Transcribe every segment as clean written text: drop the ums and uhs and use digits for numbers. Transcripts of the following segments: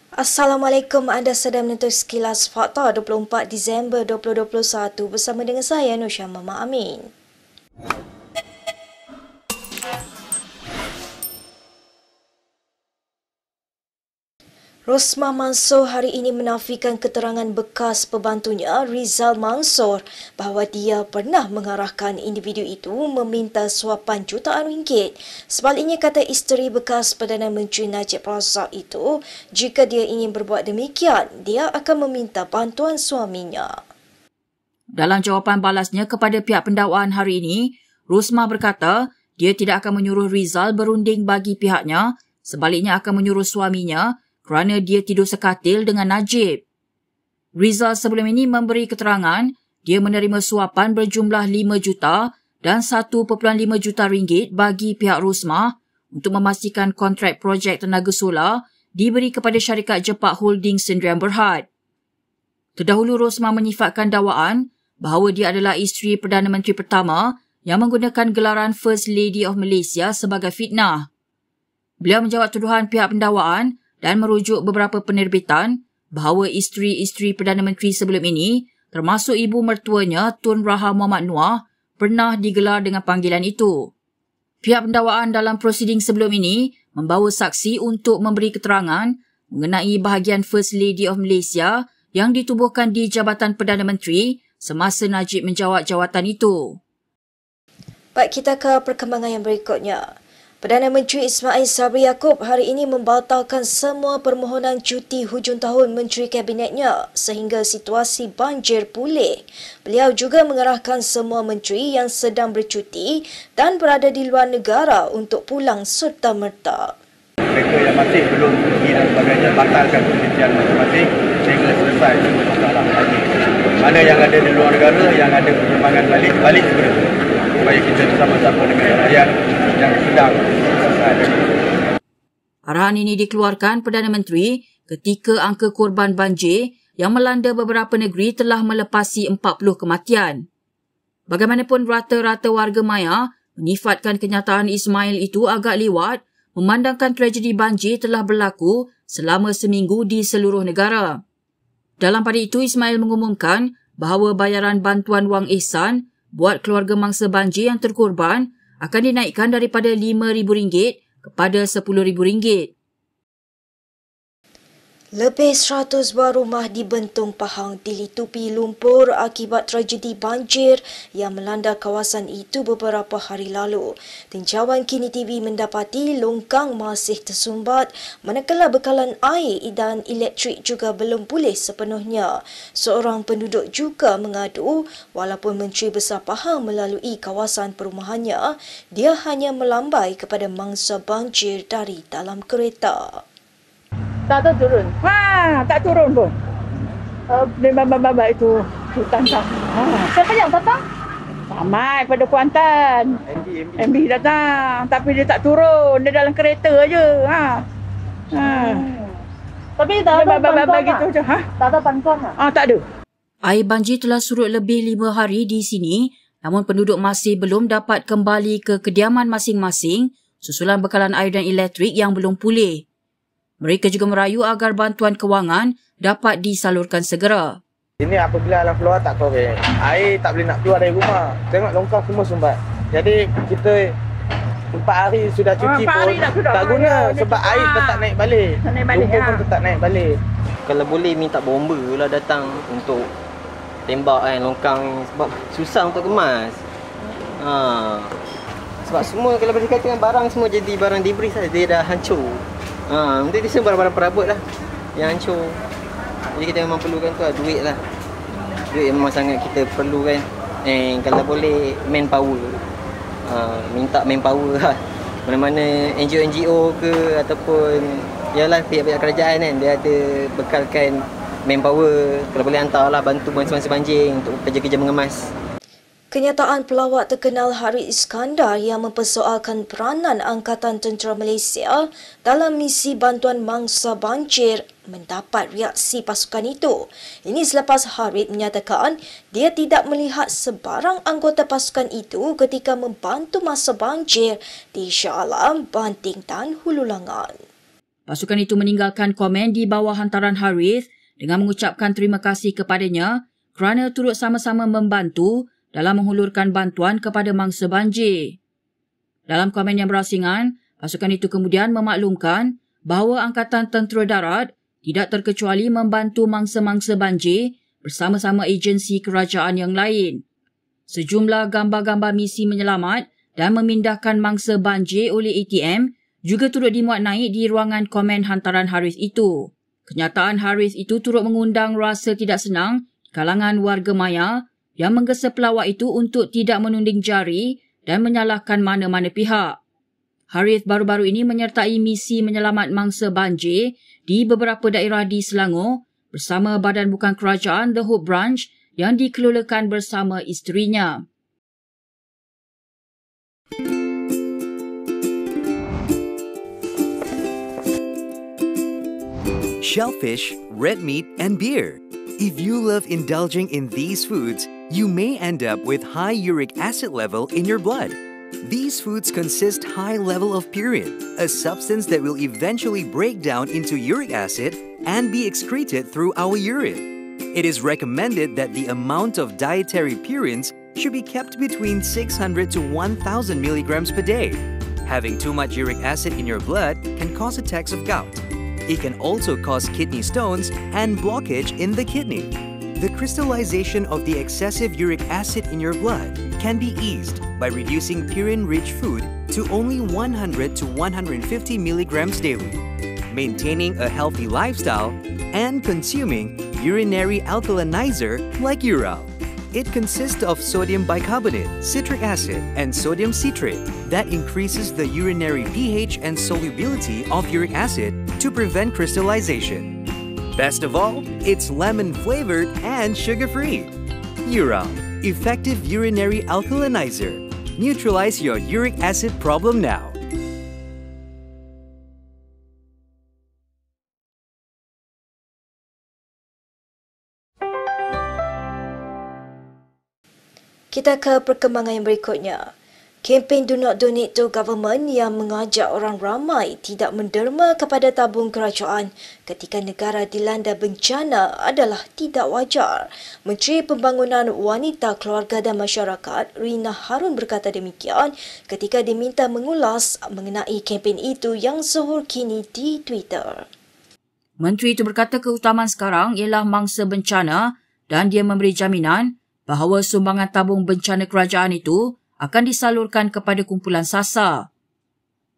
Assalamualaikum, anda sedang menonton Sekilas Fakta 24 Disember 2021 bersama dengan saya Nusya Mama Amin. Rosmah Mansor hari ini menafikan keterangan bekas pembantunya Rizal Mansor bahawa dia pernah mengarahkan individu itu meminta suapan jutaan ringgit. Sebaliknya, kata isteri bekas Perdana Menteri Najib Razak itu, jika dia ingin berbuat demikian, dia akan meminta bantuan suaminya. Dalam jawapan balasnya kepada pihak pendakwaan hari ini, Rosmah berkata dia tidak akan menyuruh Rizal berunding bagi pihaknya, sebaliknya akan menyuruh suaminya kerana dia tidur sekatil dengan Najib. Rizal sebelum ini memberi keterangan dia menerima suapan berjumlah 5 juta dan 1.5 juta ringgit bagi pihak Rosmah untuk memastikan kontrak projek tenaga solar diberi kepada syarikat Jepak Holding Sdn Berhad. Terdahulu Rosmah menyifatkan dakwaan bahawa dia adalah isteri Perdana Menteri pertama yang menggunakan gelaran First Lady of Malaysia sebagai fitnah. Beliau menjawab tuduhan pihak pendakwaan dan merujuk beberapa penerbitan bahawa isteri-isteri Perdana Menteri sebelum ini, termasuk ibu mertuanya Tun Raha Muhammad Noor, pernah digelar dengan panggilan itu. Pihak pendakwaan dalam prosiding sebelum ini membawa saksi untuk memberi keterangan mengenai bahagian First Lady of Malaysia yang ditubuhkan di Jabatan Perdana Menteri semasa Najib menjawat jawatan itu. Baik, kita ke perkembangan yang berikutnya. Perdana Menteri Ismail Sabri Yaakob hari ini membatalkan semua permohonan cuti hujung tahun Menteri Kabinetnya sehingga situasi banjir pulih. Beliau juga mengerahkan semua menteri yang sedang bercuti dan berada di luar negara untuk pulang serta-merta. Mereka yang masih belum pergi dan sebagainya batalkan penelitian masing-masing sehingga selesai semua masalah banjir. Mana yang ada di luar negara, yang ada penerbangan balik segera. Supaya kita bersama-sama dengan rakyat yang sedang ada. Arahan ini dikeluarkan Perdana Menteri ketika angka korban banjir yang melanda beberapa negeri telah melepasi 40 kematian. Bagaimanapun, rata-rata warga maya menyifatkan kenyataan Ismail itu agak lewat memandangkan tragedi banjir telah berlaku selama seminggu di seluruh negara. Dalam pada itu, Ismail mengumumkan bahawa bayaran bantuan wang ihsan buat keluarga mangsa banjir yang terkorban akan dinaikkan daripada RM5,000 kepada RM10,000. Lebih 100 buah rumah di Bentong Pahang dilitupi lumpur akibat tragedi banjir yang melanda kawasan itu beberapa hari lalu. Tinjauan Kini TV mendapati longkang masih tersumbat manakala bekalan air dan elektrik juga belum pulih sepenuhnya. Seorang penduduk juga mengadu walaupun Menteri Besar Pahang melalui kawasan perumahannya, dia hanya melambai kepada mangsa banjir dari dalam kereta. Tak tahu turun. Tak turun pun. Baba itu hutan tak. Siapa yang datang? Ramai pada Kuantan. MB datang, tapi dia tak turun. Dia dalam kereta aje. Tapi tak ada bantuan gitu je. Tak ada bantuan tak? Tak ada. Air banjir telah surut lebih 5 hari di sini, namun penduduk masih belum dapat kembali ke kediaman masing-masing susulan bekalan air dan elektrik yang belum pulih. Mereka juga merayu agar bantuan kewangan dapat disalurkan segera. Ini apabila alam keluar tak korek. Air tak boleh nak keluar dari rumah. Tengok longkang semua sumbat. Jadi kita 4 hari sudah cuci pun tak guna sebab air tetap naik balik. Lumpur pun tetap naik balik. Kalau boleh minta bomba lah datang untuk tembak longkang sebab susah untuk kemas. Sebab semua kalau berkaitan dengan barang semua jadi barang debris saja, dia dah hancur. Nanti dia semua barang-barang perabot lah yang hancur. Jadi kita memang perlukan tu lah, duit lah. Duit memang sangat kita perlukan. Kalau boleh manpower. Minta manpower lah. Mana-mana NGO ke ataupun yalah pihak-pihak kerajaan kan, dia ada bekalkan manpower. Kalau boleh hantarlah bantu mangsa banjir untuk kerja-kerja mengemas. Kenyataan pelawak terkenal Haris Iskandar yang mempersoalkan peranan Angkatan Tentera Malaysia dalam misi bantuan mangsa banjir mendapat reaksi pasukan itu. Ini selepas Haris menyatakan dia tidak melihat sebarang anggota pasukan itu ketika membantu masa banjir di Shah Alam, Banting dan Hulu Langat. pasukan itu meninggalkan komen di bawah hantaran Harith dengan mengucapkan terima kasih kepadanya kerana turut sama-sama membantu dalam menghulurkan bantuan kepada mangsa banjir. Dalam komen yang berasingan, pasukan itu kemudian memaklumkan bahawa Angkatan Tentera Darat tidak terkecuali membantu mangsa-mangsa banjir bersama-sama agensi kerajaan yang lain. Sejumlah gambar-gambar misi menyelamat dan memindahkan mangsa banjir oleh ATM juga turut dimuat naik di ruangan komen hantaran Harith itu. Kenyataan Harith itu turut mengundang rasa tidak senang di kalangan warga maya yang menggesa pelawak itu untuk tidak menunding jari dan menyalahkan mana-mana pihak. Harith baru-baru ini menyertai misi menyelamat mangsa banjir di beberapa daerah di Selangor bersama badan bukan kerajaan The Hope Branch yang dikelolakan bersama isterinya. Shellfish, red meat, and beer. If you love indulging in these foods, you may end up with high uric acid level in your blood. These foods consist high level of purine, a substance that will eventually break down into uric acid and be excreted through our urine. It is recommended that the amount of dietary purines should be kept between 600 to 1,000 milligrams per day. Having too much uric acid in your blood can cause attacks of gout. It can also cause kidney stones and blockage in the kidney. The crystallization of the excessive uric acid in your blood can be eased by reducing purine-rich food to only 100 to 150 milligrams daily, maintaining a healthy lifestyle, and consuming urinary alkalinizer like Ural. It consists of sodium bicarbonate, citric acid, and sodium citrate that increases the urinary pH and solubility of uric acid to prevent crystallization. Best of all, it's lemon-flavored and sugar-free. Ural, effective urinary alkalinizer. Neutralize your uric acid problem now. Kita ke perkembangan yang berikutnya. Kempen Do Not Donate to Government yang mengajak orang ramai tidak menderma kepada tabung kerajaan ketika negara dilanda bencana adalah tidak wajar. Menteri Pembangunan Wanita, Keluarga dan Masyarakat, Rina Harun berkata demikian ketika diminta mengulas mengenai kempen itu yang zuhur kini di Twitter. Menteri itu berkata keutamaan sekarang ialah mangsa bencana dan dia memberi jaminan bahawa sumbangan tabung bencana kerajaan itu akan disalurkan kepada kumpulan SASA.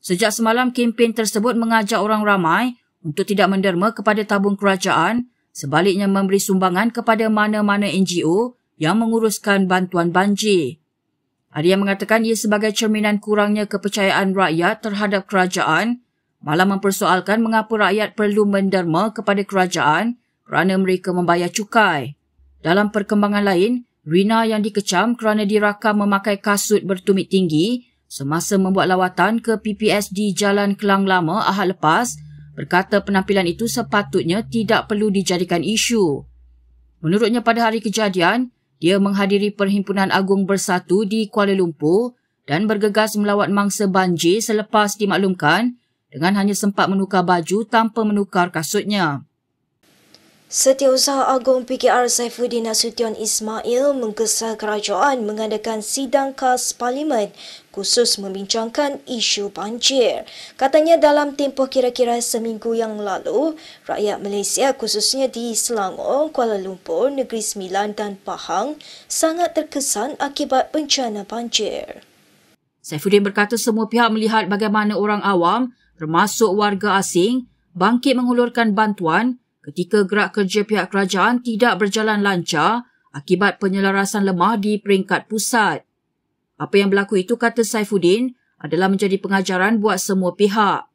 Sejak semalam, kempen tersebut mengajak orang ramai untuk tidak menderma kepada tabung kerajaan, sebaliknya memberi sumbangan kepada mana-mana NGO yang menguruskan bantuan banjir. Ada yang mengatakan ia sebagai cerminan kurangnya kepercayaan rakyat terhadap kerajaan, malah mempersoalkan mengapa rakyat perlu menderma kepada kerajaan kerana mereka membayar cukai. Dalam perkembangan lain, Rina yang dikecam kerana dirakam memakai kasut bertumit tinggi semasa membuat lawatan ke PPS di Jalan Kelang Lama Ahad lepas, berkata penampilan itu sepatutnya tidak perlu dijadikan isu. Menurutnya pada hari kejadian, dia menghadiri Perhimpunan Agung Bersatu di Kuala Lumpur dan bergegas melawat mangsa banjir selepas dimaklumkan dengan hanya sempat menukar baju tanpa menukar kasutnya. Setiausaha Agung PKR Saifuddin Nasution Ismail menggesa kerajaan mengadakan sidang khas Parlimen khusus membincangkan isu banjir. Katanya dalam tempoh kira-kira seminggu yang lalu, rakyat Malaysia khususnya di Selangor, Kuala Lumpur, Negeri Sembilan dan Pahang sangat terkesan akibat bencana banjir. Saifuddin berkata semua pihak melihat bagaimana orang awam, termasuk warga asing, bangkit menghulurkan bantuan ketika gerak kerja pihak kerajaan tidak berjalan lancar akibat penyelarasan lemah di peringkat pusat. Apa yang berlaku itu, kata Saifuddin, adalah menjadi pengajaran buat semua pihak.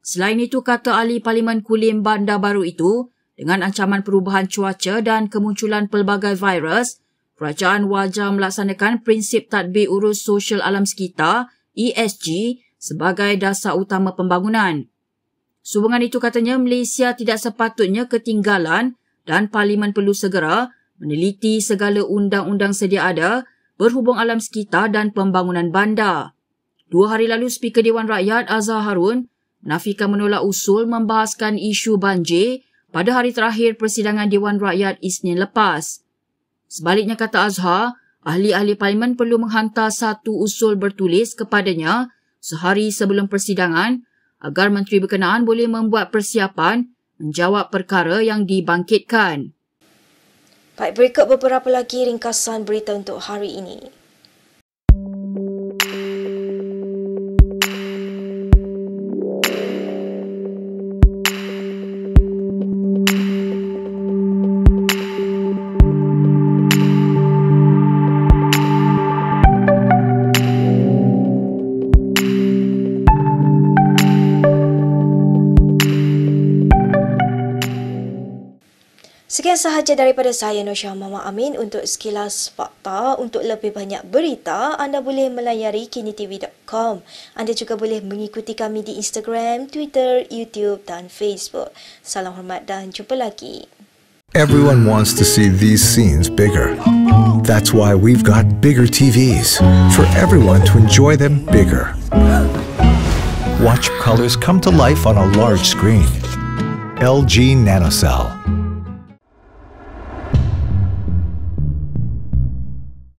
Selain itu, kata ahli Parlimen Kulim Bandar Baru itu, dengan ancaman perubahan cuaca dan kemunculan pelbagai virus, kerajaan wajar melaksanakan prinsip tadbir urus sosial alam sekitar ESG sebagai dasar utama pembangunan. Sumbangan itu katanya Malaysia tidak sepatutnya ketinggalan dan Parlimen perlu segera meneliti segala undang-undang sedia ada berhubung alam sekitar dan pembangunan bandar. 2 hari lalu, Speaker Dewan Rakyat Azhar Harun Nafika menolak usul membahaskan isu banjir pada hari terakhir persidangan Dewan Rakyat Isnin lepas. Sebaliknya, kata Azhar, ahli-ahli parlimen perlu menghantar satu usul bertulis kepadanya sehari sebelum persidangan agar menteri berkenaan boleh membuat persiapan menjawab perkara yang dibangkitkan. Baik, berikut beberapa lagi ringkasan berita untuk hari ini. Sekian sahaja daripada saya, Nur Syah Mama Amin. Untuk sekilas fakta, untuk lebih banyak berita, anda boleh melayari kinitv.com. Anda juga boleh mengikuti kami di Instagram, Twitter, YouTube dan Facebook. Salam hormat dan jumpa lagi. Everyone wants to see these scenes bigger. That's why we've got bigger TVs, for everyone to enjoy them bigger. Watch colors come to life on a large screen. LG NanoCell.